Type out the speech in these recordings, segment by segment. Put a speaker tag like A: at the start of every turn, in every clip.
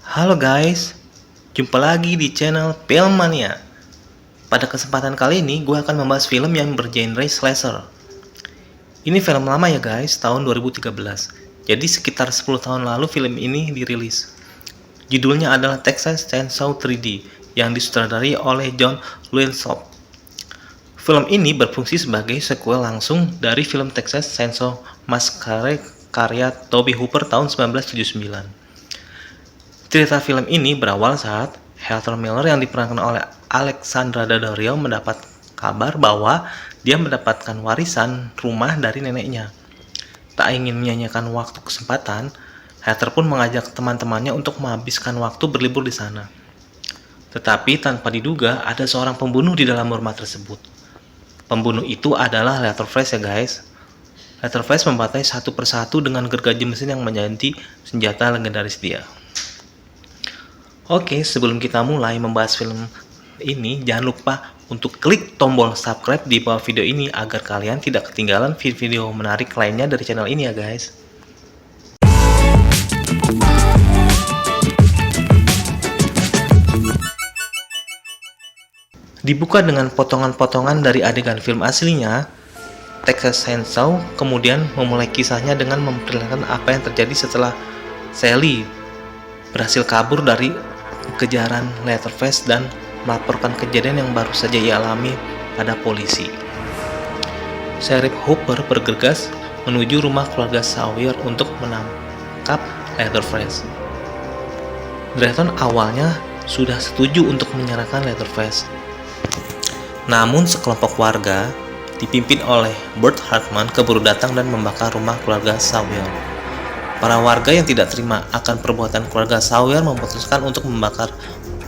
A: Halo guys, jumpa lagi di channel Filmmania. Pada kesempatan kali ini, gue akan membahas film yang bergenre slasher. Ini film lama ya guys, tahun 2013. Jadi sekitar 10 tahun lalu film ini dirilis. Judulnya adalah Texas Chainsaw 3D yang disutradarai oleh John Luensop. Film ini berfungsi sebagai sequel langsung dari film Texas Chainsaw Massacre karya Tobe Hooper tahun 1979. Cerita film ini berawal saat Heather Miller yang diperankan oleh Alexandra Daddario mendapat kabar bahwa dia mendapatkan warisan rumah dari neneknya. Tak ingin menyanyiakan waktu kesempatan, Heather pun mengajak teman-temannya untuk menghabiskan waktu berlibur di sana. Tetapi tanpa diduga ada seorang pembunuh di dalam rumah tersebut. Pembunuh itu adalah Leatherface ya guys. Leatherface membantai satu persatu dengan gergaji mesin yang menjadi senjata legendaris dia. Oke, sebelum kita mulai membahas film ini, jangan lupa untuk klik tombol subscribe di bawah video ini agar kalian tidak ketinggalan video menarik lainnya dari channel ini ya guys. Dibuka dengan potongan-potongan dari adegan film aslinya, Texas Chainsaw kemudian memulai kisahnya dengan memperlihatkan apa yang terjadi setelah Sally berhasil kabur dari kejaran Leatherface dan melaporkan kejadian yang baru saja ia alami pada polisi. Sheriff Hooper bergegas menuju rumah keluarga Sawyer untuk menangkap Leatherface. Drayton awalnya sudah setuju untuk menyerahkan Leatherface. Namun sekelompok warga dipimpin oleh Bert Hartman keburu datang dan membakar rumah keluarga Sawyer. Para warga yang tidak terima akan perbuatan keluarga Sawyer memutuskan untuk membakar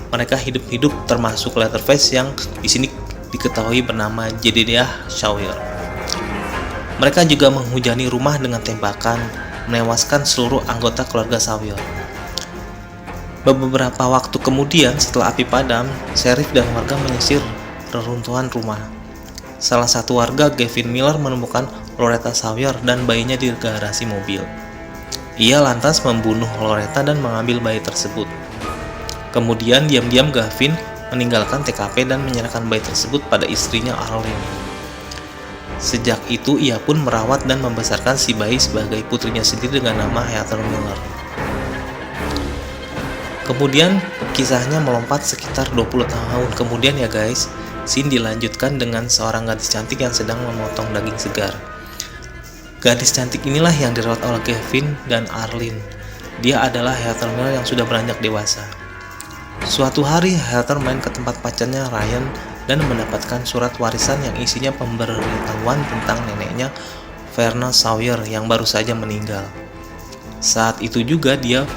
A: mereka hidup-hidup, termasuk Leatherface yang di sini diketahui bernama Jedediah Sawyer. Mereka juga menghujani rumah dengan tembakan, menewaskan seluruh anggota keluarga Sawyer. Beberapa waktu kemudian, setelah api padam, sheriff dan warga menyisir reruntuhan rumah. Salah satu warga, Gavin Miller, menemukan Loretta Sawyer dan bayinya di garasi mobil. Ia lantas membunuh Loretta dan mengambil bayi tersebut. Kemudian diam-diam Gavin meninggalkan TKP dan menyerahkan bayi tersebut pada istrinya Arlene. Sejak itu ia pun merawat dan membesarkan si bayi sebagai putrinya sendiri dengan nama Heather Miller. Kemudian kisahnya melompat sekitar 20 tahun kemudian ya guys. Scene dilanjutkan dengan seorang gadis cantik yang sedang memotong daging segar. Gadis cantik inilah yang dirawat oleh Gavin dan Arlene. Dia adalah Heather Miller yang sudah beranjak dewasa. Suatu hari Heather main ke tempat pacarnya Ryan dan mendapatkan surat warisan yang isinya pemberitahuan tentang neneknya Verna Sawyer yang baru saja meninggal. Saat itu juga dia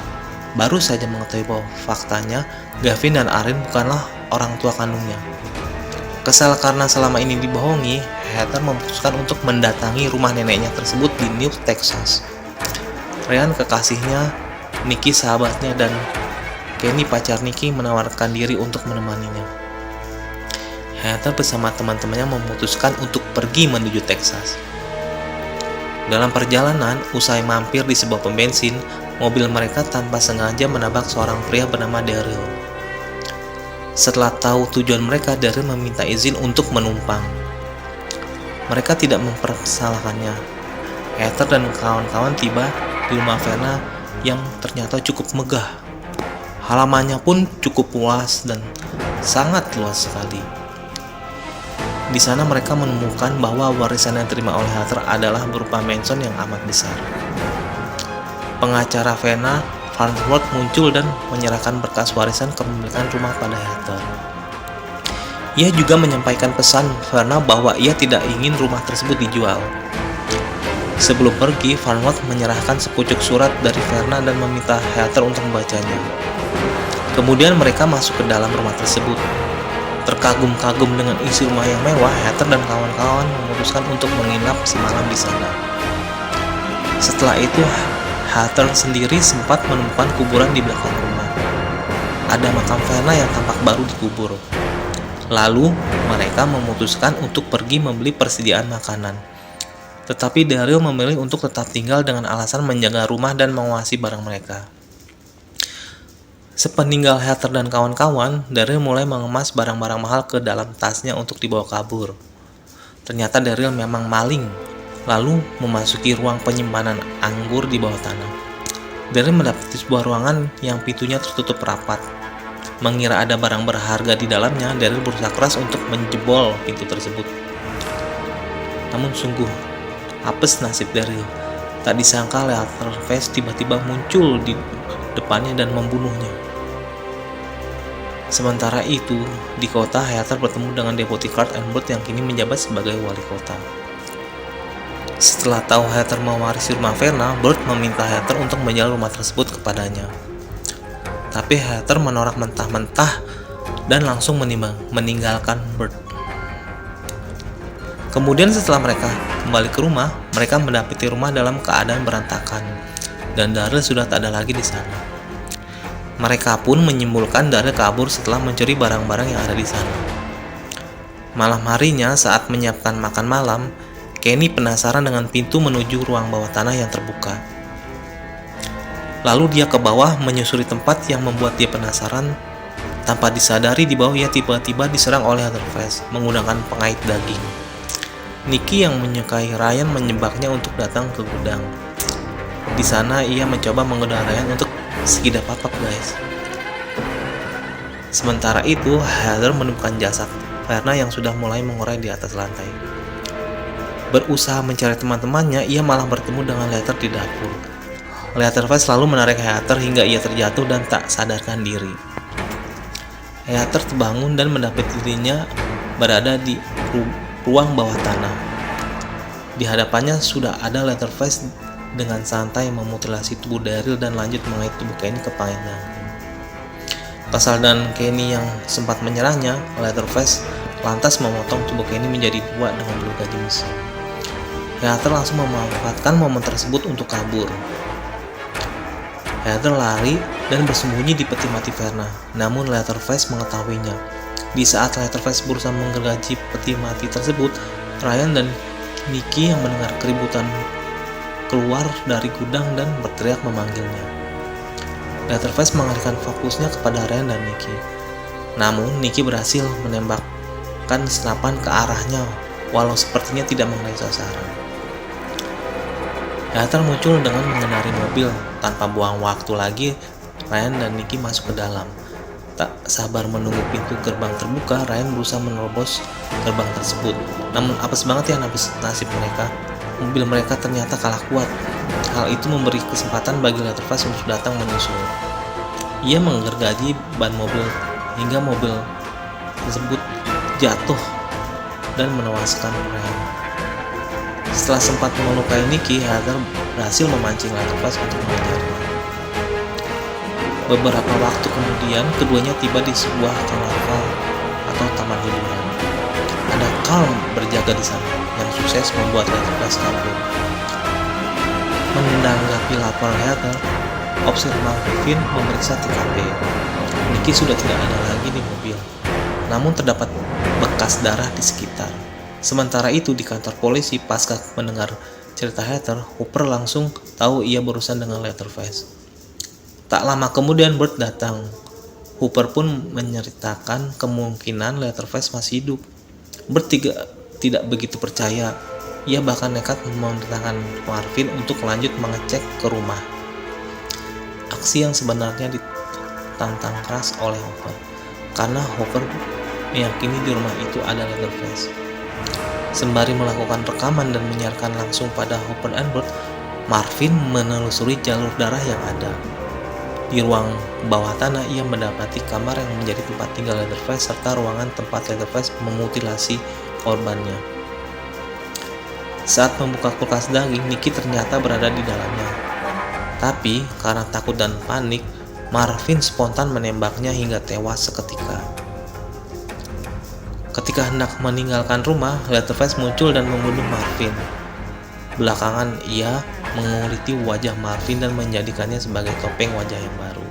A: baru saja mengetahui bahwa faktanya Gavin dan Arlene bukanlah orang tua kandungnya. Kesal karena selama ini dibohongi, Heather memutuskan untuk mendatangi rumah neneknya tersebut di New Texas. Ryan kekasihnya, Nikki sahabatnya, dan Kenny pacar Nikki menawarkan diri untuk menemaninya. Heather bersama teman-temannya memutuskan untuk pergi menuju Texas. Dalam perjalanan, usai mampir di sebuah pom bensin, mobil mereka tanpa sengaja menabrak seorang pria bernama Daryl. Setelah tahu tujuan mereka, Daryl meminta izin untuk menumpang. Mereka tidak mempersalahkannya. Heather dan kawan-kawan tiba di rumah Verna yang ternyata cukup megah. Halamannya pun cukup luas dan sangat luas sekali. Di sana mereka menemukan bahwa warisan yang diterima oleh Heather adalah berupa mansion yang amat besar. Pengacara Verna, Farnsworth, muncul dan menyerahkan berkas warisan kepemilikan rumah pada Heather. Ia juga menyampaikan pesan Verna bahwa ia tidak ingin rumah tersebut dijual. Sebelum pergi, Farnsworth menyerahkan sepucuk surat dari Verna dan meminta Heather untuk membacanya. Kemudian mereka masuk ke dalam rumah tersebut. Terkagum-kagum dengan isi rumah yang mewah, Heather dan kawan-kawan memutuskan untuk menginap semalam di sana. Setelah itu, Heather sendiri sempat menemukan kuburan di belakang rumah. Ada makam Verna yang tampak baru dikubur. Lalu, mereka memutuskan untuk pergi membeli persediaan makanan. Tetapi Daryl memilih untuk tetap tinggal dengan alasan menjaga rumah dan mengawasi barang mereka. Sepeninggal Heather dan kawan-kawan, Daryl mulai mengemas barang-barang mahal ke dalam tasnya untuk dibawa kabur. Ternyata Daryl memang maling, lalu memasuki ruang penyimpanan anggur di bawah tanah. Daryl mendapati sebuah ruangan yang pintunya tertutup rapat. Mengira ada barang berharga di dalamnya, Daryl berusaha keras untuk menjebol pintu tersebut. Namun sungguh apes nasib Daryl. Tak disangka Leatherface tiba-tiba muncul di depannya dan membunuhnya. Sementara itu, di kota, Heather bertemu dengan Deputy Clark Burt yang kini menjabat sebagai wali kota. Setelah tahu Heather mewarisi rumah Verna, Burt meminta Heather untuk menjual rumah tersebut kepadanya. Tapi Heather menolak mentah-mentah dan langsung meninggalkan Burt. Kemudian setelah mereka kembali ke rumah, mereka mendapati rumah dalam keadaan berantakan dan Daryl sudah tak ada lagi di sana. Mereka pun menyimpulkan Daryl kabur setelah mencuri barang-barang yang ada di sana. Malam harinya saat menyiapkan makan malam, Kenny penasaran dengan pintu menuju ruang bawah tanah yang terbuka. Lalu dia ke bawah menyusuri tempat yang membuat dia penasaran. Tanpa disadari di bawah ia tiba-tiba diserang oleh Leatherface menggunakan pengait daging. Nikki yang menyukai Ryan menyebaknya untuk datang ke gudang. Di sana ia mencoba menggoda Ryan untuk segida papak guys. Sementara itu Heather menemukan jasad Verna yang sudah mulai mengurai di atas lantai. Berusaha mencari teman-temannya, ia malah bertemu dengan Leather di dapur. Leatherface lalu menarik Heather hingga ia terjatuh dan tak sadarkan diri. Heather terbangun dan mendapati dirinya berada di ruang bawah tanah. Di hadapannya sudah ada Leatherface dengan santai memutilasi tubuh Daryl dan lanjut mengait tubuh Kenny ke pinggang. Kesal dan Kenny yang sempat menyerangnya, Leatherface lantas memotong tubuh Kenny menjadi dua dengan luka jenis. Heather langsung memanfaatkan momen tersebut untuk kabur. Heather lari dan bersembunyi di peti mati Verna, namun Leatherface mengetahuinya. Di saat Leatherface berusaha menggergaji peti mati tersebut, Ryan dan Nikki yang mendengar keributan keluar dari gudang dan berteriak memanggilnya. Leatherface mengalihkan fokusnya kepada Ryan dan Nikki. Namun Nikki berhasil menembakkan senapan ke arahnya walau sepertinya tidak mengenai sasaran. Heather muncul dengan mengendarai mobil. Tanpa buang waktu lagi, Ryan dan Nikki masuk ke dalam. Tak sabar menunggu pintu gerbang terbuka, Ryan berusaha menerobos gerbang tersebut. Namun apes banget ya nasib mereka. Mobil mereka ternyata kalah kuat. Hal itu memberi kesempatan bagi Leatherface untuk datang menyusul. Ia menggergaji ban mobil hingga mobil tersebut jatuh dan menewaskan Ryan. Setelah sempat melukai Nikki, Heather berhasil memancing Leatherface untuk mengejarnya. Beberapa waktu kemudian, keduanya tiba di sebuah karnaval atau taman hiburan. Ada Carl berjaga di sana, yang sukses membuat Leatherface kabur. Menanggapi laporan Heather, Officer Marvin memeriksa TKP. Nikki sudah tidak ada lagi di mobil, namun terdapat bekas darah di sekitar. Sementara itu di kantor polisi, pasca mendengar cerita Heather, Hooper langsung tahu ia berurusan dengan Leatherface. Tak lama kemudian Burt datang. Hooper pun menceritakan kemungkinan Leatherface masih hidup. Burt tidak begitu percaya. Ia bahkan nekat memerintahkan Marvin untuk lanjut mengecek ke rumah. Aksi yang sebenarnya ditantang keras oleh Hooper, karena Hooper meyakini di rumah itu ada Leatherface. Sembari melakukan rekaman dan menyiarkan langsung pada Hooper dan Burt, Marvin menelusuri jalur darah yang ada. Di ruang bawah tanah, ia mendapati kamar yang menjadi tempat tinggal Leatherface serta ruangan tempat Leatherface memutilasi korbannya. Saat membuka kulkas daging, Nikki ternyata berada di dalamnya. Tapi karena takut dan panik, Marvin spontan menembaknya hingga tewas seketika. Ketika hendak meninggalkan rumah, Leatherface muncul dan membunuh Marvin. Belakangan ia menguliti wajah Marvin dan menjadikannya sebagai topeng wajah yang baru.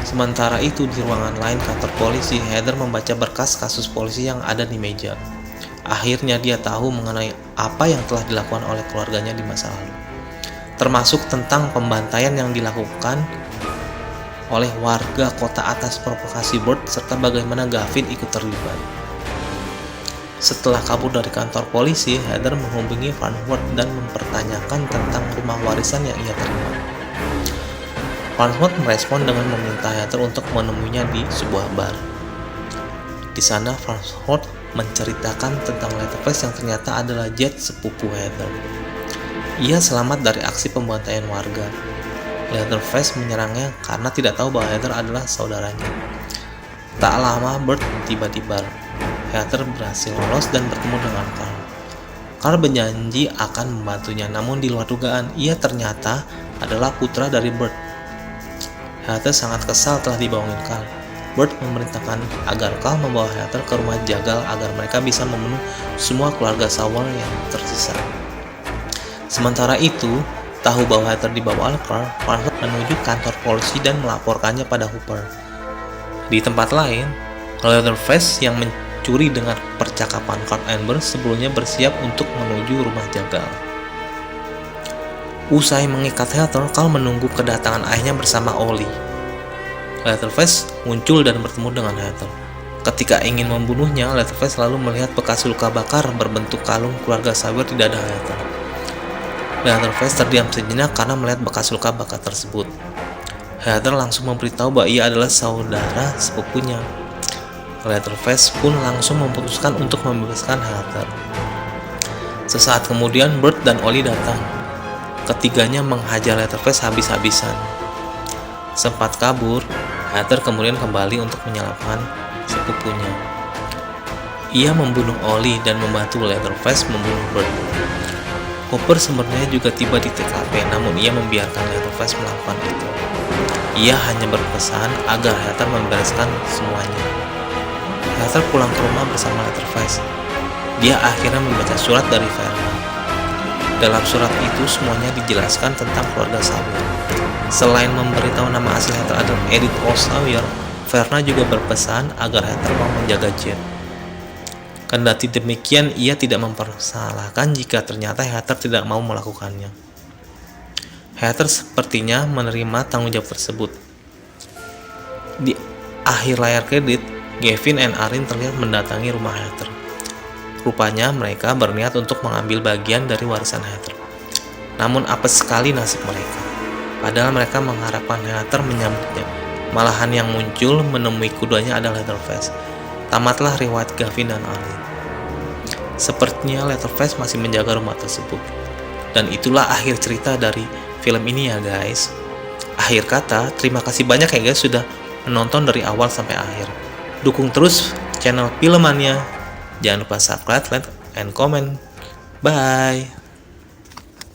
A: Sementara itu di ruangan lain kantor polisi, Heather membaca berkas kasus polisi yang ada di meja. Akhirnya dia tahu mengenai apa yang telah dilakukan oleh keluarganya di masa lalu, termasuk tentang pembantaian yang dilakukan oleh warga kota atas provokasi Burt serta bagaimana Gavin ikut terlibat. Setelah kabur dari kantor polisi, Heather menghubungi Farnsworth dan mempertanyakan tentang rumah warisan yang ia terima. Farnsworth merespon dengan meminta Heather untuk menemuinya di sebuah bar. Di sana, Farnsworth menceritakan tentang Leatherface yang ternyata adalah Jet, sepupu Heather. Ia selamat dari aksi pembantaian warga. Leatherface menyerangnya karena tidak tahu bahwa Heather adalah saudaranya. Tak lama, Burt tiba di bar. Heather berhasil lolos dan bertemu dengan Carl. Carl berjanji akan membantunya, namun di luar dugaan, ia ternyata adalah putra dari Burt. Heather sangat kesal telah dibohongin Carl. Burt memerintahkan agar Carl membawa Heather ke rumah jagal agar mereka bisa membunuh semua keluarga Sawyer yang tersisa. Sementara itu, tahu bahwa Heather dibawa oleh Carl, Farnsworth menuju kantor polisi dan melaporkannya pada Hooper. Di tempat lain, Leatherface yang mencuri dengar percakapan Carl Amber sebelumnya bersiap untuk menuju rumah jagal. Usai mengikat Heather, Carl menunggu kedatangan ayahnya bersama Ollie. Leatherface muncul dan bertemu dengan Heather. Ketika ingin membunuhnya, Leatherface lalu melihat bekas luka bakar berbentuk kalung keluarga Sawyer di dada Heather. Leatherface terdiam sejenak karena melihat bekas luka bakar tersebut. Heather langsung memberitahu bahwa ia adalah saudara sepupunya. Leatherface pun langsung memutuskan untuk membebaskan Heather. Sesaat kemudian, Burt dan Ollie datang. Ketiganya menghajar Leatherface habis-habisan. Sempat kabur, Heather kemudian kembali untuk menyelamatkan sepupunya. Ia membunuh Ollie dan membantu Leatherface membunuh Burt. Hooper sebenarnya juga tiba di TKP, namun ia membiarkan Leatherface melakukan itu. Ia hanya berpesan agar Heather membereskan semuanya. Heather pulang ke rumah bersama Leatherface. Dia akhirnya membaca surat dari Verna. Dalam surat itu semuanya dijelaskan tentang keluarga Sawyer. Selain memberitahu nama asli Heather adalah Edith O. Sawyer, Verna juga berpesan agar Heather mau menjaga Jet. Kendati demikian, ia tidak mempersalahkan jika ternyata Heather tidak mau melakukannya. Heather sepertinya menerima tanggung jawab tersebut. Di akhir layar kredit, Gavin dan Arin terlihat mendatangi rumah Heather. Rupanya mereka berniat untuk mengambil bagian dari warisan Heather. Namun apes sekali nasib mereka. Padahal mereka mengharapkan Heather menyambutnya. Malahan yang muncul menemui keduanya adalah Leatherface. Tamatlah riwayat Gavin dan Arin. Sepertinya Leatherface masih menjaga rumah tersebut. Dan itulah akhir cerita dari film ini ya guys. Akhir kata, terima kasih banyak ya guys sudah menonton dari awal sampai akhir. Dukung terus channel Filmania. Jangan lupa subscribe, like, and comment. Bye.